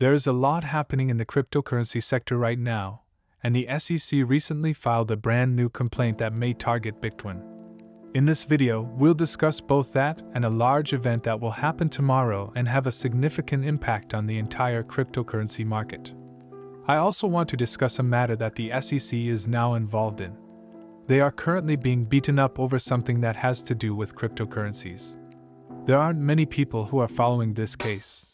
There is a lot happening in the cryptocurrency sector right now, and the SEC recently filed a brand new complaint that may target Bitcoin. In this video, we'll discuss both that and a large event that will happen tomorrow and have a significant impact on the entire cryptocurrency market. I also want to discuss a matter that the SEC is now involved in. They are currently being beaten up over something that has to do with cryptocurrencies. There aren't many people who are following this case.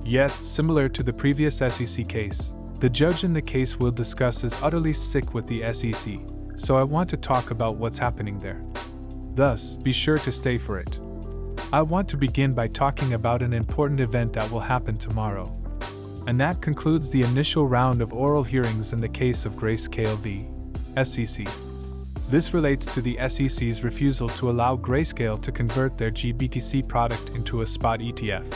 Yet, similar to the previous SEC case, the judge in the case we'll discuss is utterly sick with the SEC, so I want to talk about what's happening there. Thus, be sure to stay for it. I want to begin by talking about an important event that will happen tomorrow. And that concludes the initial round of oral hearings in the case of Grayscale v. SEC. This relates to the SEC's refusal to allow Grayscale to convert their GBTC product into a spot ETF.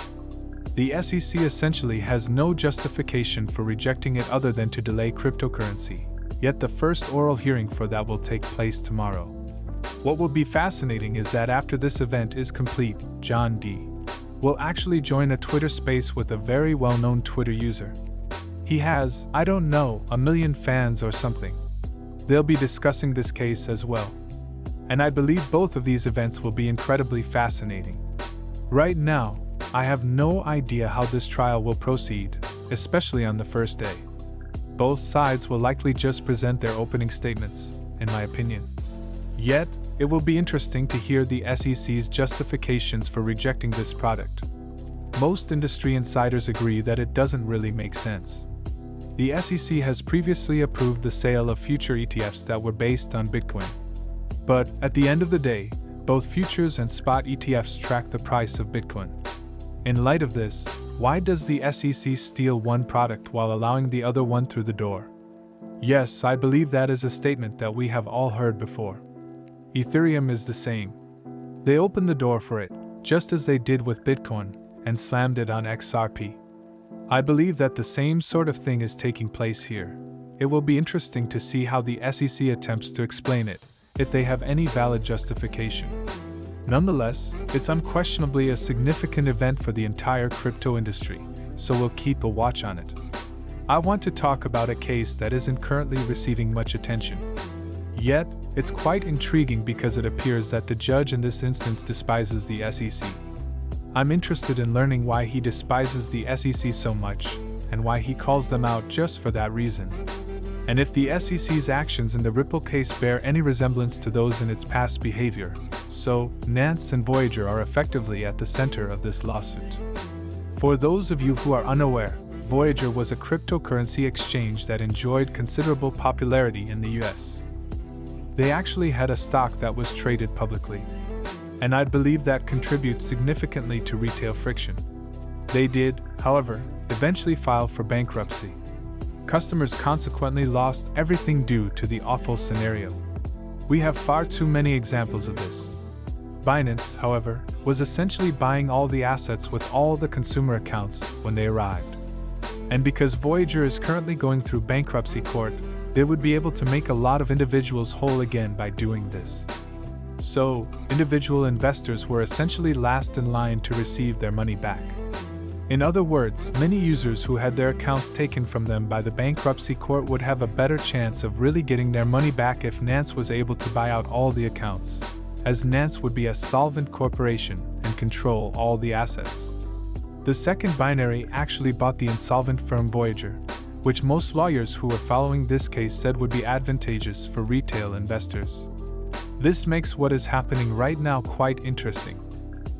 The SEC essentially has no justification for rejecting it other than to delay cryptocurrency, yet the first oral hearing for that will take place tomorrow. What will be fascinating is that after this event is complete, John Deaton will actually join a Twitter space with a very well-known Twitter user. He has, I don't know, 1 million fans or something. They'll be discussing this case as well. And I believe both of these events will be incredibly fascinating. Right now, I have no idea how this trial will proceed, especially on the first day. Both sides will likely just present their opening statements, in my opinion. Yet, it will be interesting to hear the SEC's justifications for rejecting this product. Most industry insiders agree that it doesn't really make sense. The SEC has previously approved the sale of future ETFs that were based on Bitcoin. But, at the end of the day, both futures and spot ETFs track the price of Bitcoin. In light of this, why does the SEC steal one product while allowing the other one through the door? Yes, I believe that is a statement that we have all heard before. Ethereum is the same. They opened the door for it, just as they did with Bitcoin, and slammed it on XRP. I believe that the same sort of thing is taking place here. It will be interesting to see how the SEC attempts to explain it, if they have any valid justification. Nonetheless, it's unquestionably a significant event for the entire crypto industry, so we'll keep a watch on it. I want to talk about a case that isn't currently receiving much attention. Yet, it's quite intriguing because it appears that the judge in this instance despises the SEC. I'm interested in learning why he despises the SEC so much, and why he calls them out just for that reason. And if the SEC's actions in the Ripple case bear any resemblance to those in its past behavior, so Nance and Voyager are effectively at the center of this lawsuit. For those of you who are unaware, Voyager was a cryptocurrency exchange that enjoyed considerable popularity in the US. They actually had a stock that was traded publicly. And I believe that contributes significantly to retail friction. They did, however, eventually file for bankruptcy. Customers consequently lost everything due to the awful scenario. We have far too many examples of this. Binance, however, was essentially buying all the assets with all the consumer accounts when they arrived. And because Voyager is currently going through bankruptcy court, they would be able to make a lot of individuals whole again by doing this. So, individual investors were essentially last in line to receive their money back. In other words, many users who had their accounts taken from them by the bankruptcy court would have a better chance of really getting their money back if Nance was able to buy out all the accounts, as Nance would be a solvent corporation and control all the assets. The second binary actually bought the insolvent firm Voyager, which most lawyers who were following this case said would be advantageous for retail investors. This makes what is happening right now quite interesting.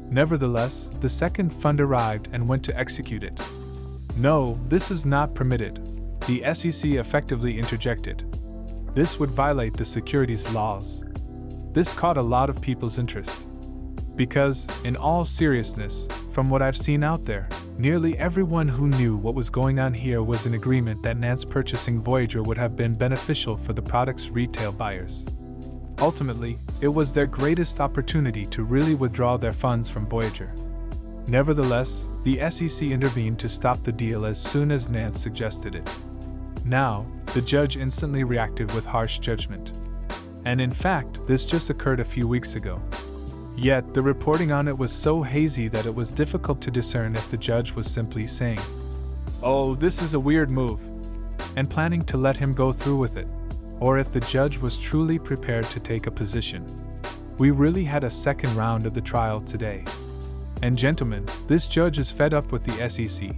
Nevertheless, the second fund arrived and went to execute it. No, this is not permitted. The SEC effectively interjected. This would violate the securities laws. This caught a lot of people's interest. Because, in all seriousness, from what I've seen out there, nearly everyone who knew what was going on here was in agreement that Nance purchasing Voyager would have been beneficial for the product's retail buyers. Ultimately, it was their greatest opportunity to really withdraw their funds from Voyager. Nevertheless, the SEC intervened to stop the deal as soon as Nance suggested it. Now, the judge instantly reacted with harsh judgment. And in fact, this just occurred a few weeks ago. Yet, the reporting on it was so hazy that it was difficult to discern if the judge was simply saying, "Oh, this is a weird move," and planning to let him go through with it, or if the judge was truly prepared to take a position. We really had a second round of the trial today. And gentlemen, this judge is fed up with the SEC.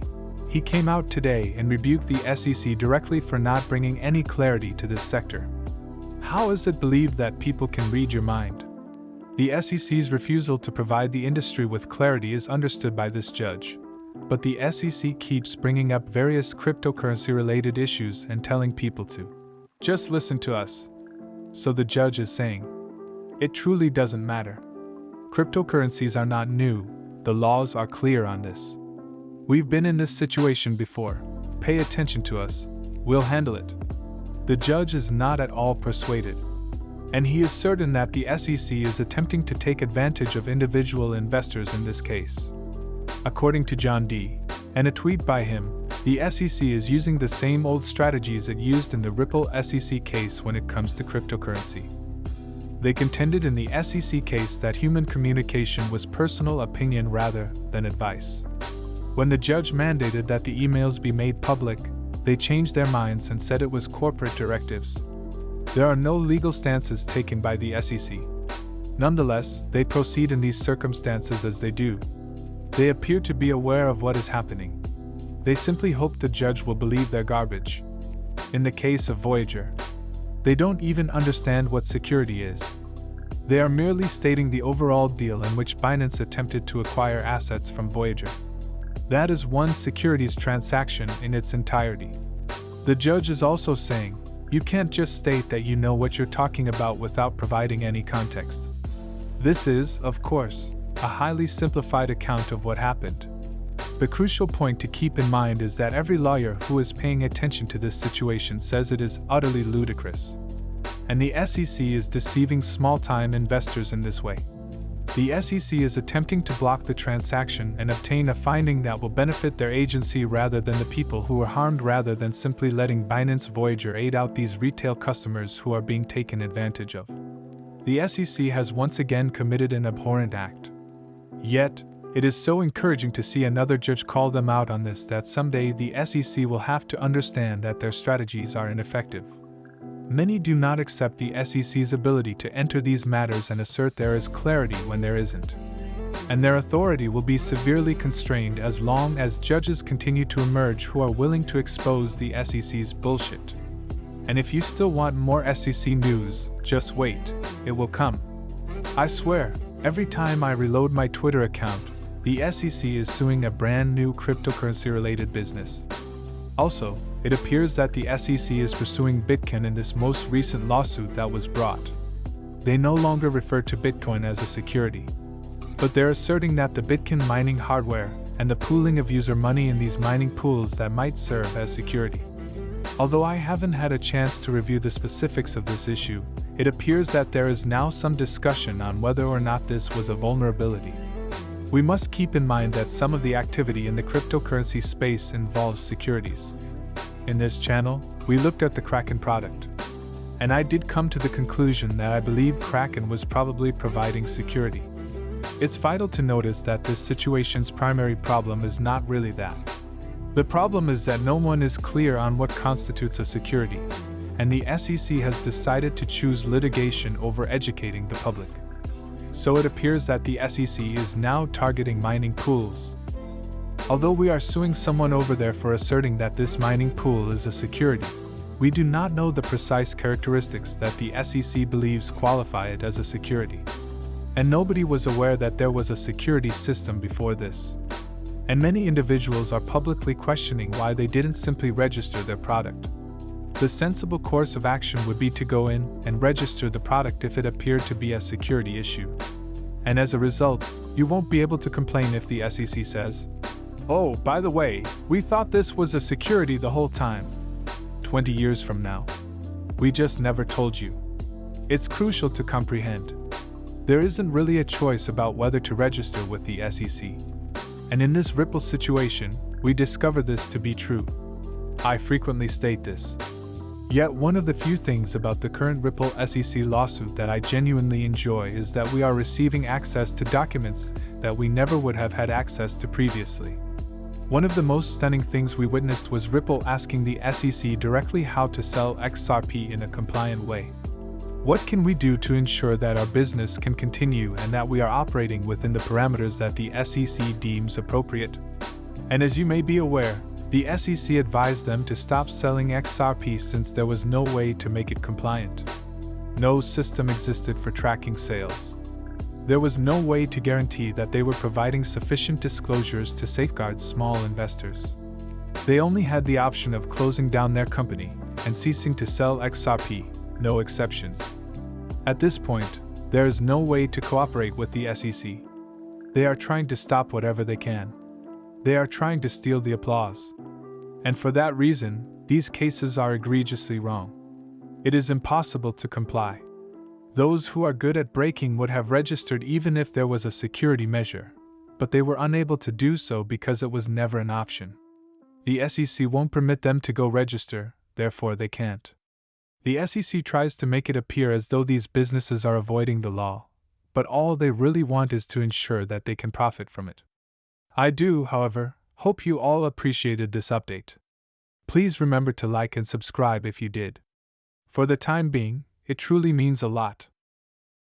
He came out today and rebuked the SEC directly for not bringing any clarity to this sector. How is it believed that people can read your mind? The SEC's refusal to provide the industry with clarity is understood by this judge. But the SEC keeps bringing up various cryptocurrency-related issues and telling people to just listen to us. So the judge is saying, it truly doesn't matter. Cryptocurrencies are not new, the laws are clear on this. We've been in this situation before, pay attention to us, we'll handle it. The judge is not at all persuaded. And he is certain that the SEC is attempting to take advantage of individual investors in this case. According to John Deaton, and a tweet by him, the SEC is using the same old strategies it used in the Ripple SEC case when it comes to cryptocurrency. They contended in the SEC case that human communication was personal opinion rather than advice. When the judge mandated that the emails be made public, they changed their minds and said it was corporate directives. There are no legal stances taken by the SEC. Nonetheless, they proceed in these circumstances as they do. They appear to be aware of what is happening. They simply hope the judge will believe their garbage. In the case of Voyager, they don't even understand what security is. They are merely stating the overall deal in which Binance attempted to acquire assets from Voyager. That is one securities transaction in its entirety. The judge is also saying, you can't just state that you know what you're talking about without providing any context. This is, of course, a highly simplified account of what happened. The crucial point to keep in mind is that every lawyer who is paying attention to this situation says it is utterly ludicrous. And the SEC is deceiving small-time investors in this way. The SEC is attempting to block the transaction and obtain a finding that will benefit their agency rather than the people who are harmed, rather than simply letting Binance Voyager aid out these retail customers who are being taken advantage of. The SEC has once again committed an abhorrent act. Yet, it is so encouraging to see another judge call them out on this that someday the SEC will have to understand that their strategies are ineffective. Many do not accept the SEC's ability to enter these matters and assert there is clarity when there isn't. And their authority will be severely constrained as long as judges continue to emerge who are willing to expose the SEC's bullshit. And if you still want more SEC news, just wait, it will come. I swear, every time I reload my Twitter account, the SEC is suing a brand new cryptocurrency-related business. Also, it appears that the SEC is pursuing Bitcoin in this most recent lawsuit that was brought. They no longer refer to Bitcoin as a security, but they're asserting that the Bitcoin mining hardware and the pooling of user money in these mining pools that might serve as security. Although I haven't had a chance to review the specifics of this issue, it appears that there is now some discussion on whether or not this was a vulnerability. We must keep in mind that some of the activity in the cryptocurrency space involves securities. In this channel, we looked at the Kraken product, and I did come to the conclusion that I believe Kraken was probably providing security. It's vital to notice that this situation's primary problem is not really that. The problem is that no one is clear on what constitutes a security, and the SEC has decided to choose litigation over educating the public. So it appears that the SEC is now targeting mining pools. Although we are suing someone over there for asserting that this mining pool is a security, we do not know the precise characteristics that the SEC believes qualify it as a security. And nobody was aware that there was a security system before this. And many individuals are publicly questioning why they didn't simply register their product. The sensible course of action would be to go in and register the product if it appeared to be a security issue. And as a result, you won't be able to complain if the SEC says, "Oh, by the way, we thought this was a security the whole time." 20 years from now. We just never told you. It's crucial to comprehend. There isn't really a choice about whether to register with the SEC. And in this Ripple situation, we discover this to be true. I frequently state this. Yet one of the few things about the current Ripple SEC lawsuit that I genuinely enjoy is that we are receiving access to documents that we never would have had access to previously. One of the most stunning things we witnessed was Ripple asking the SEC directly how to sell XRP in a compliant way. What can we do to ensure that our business can continue and that we are operating within the parameters that the SEC deems appropriate? And as you may be aware, the SEC advised them to stop selling XRP since there was no way to make it compliant. No system existed for tracking sales. There was no way to guarantee that they were providing sufficient disclosures to safeguard small investors. They only had the option of closing down their company and ceasing to sell XRP, no exceptions. At this point, there is no way to cooperate with the SEC. They are trying to stop whatever they can. They are trying to steal the applause. And for that reason, these cases are egregiously wrong. It is impossible to comply. Those who are good at breaking would have registered even if there was a security measure, but they were unable to do so because it was never an option. The SEC won't permit them to go register, therefore they can't. The SEC tries to make it appear as though these businesses are avoiding the law, but all they really want is to ensure that they can profit from it. I do, however, hope you all appreciated this update. Please remember to like and subscribe if you did. For the time being, it truly means a lot.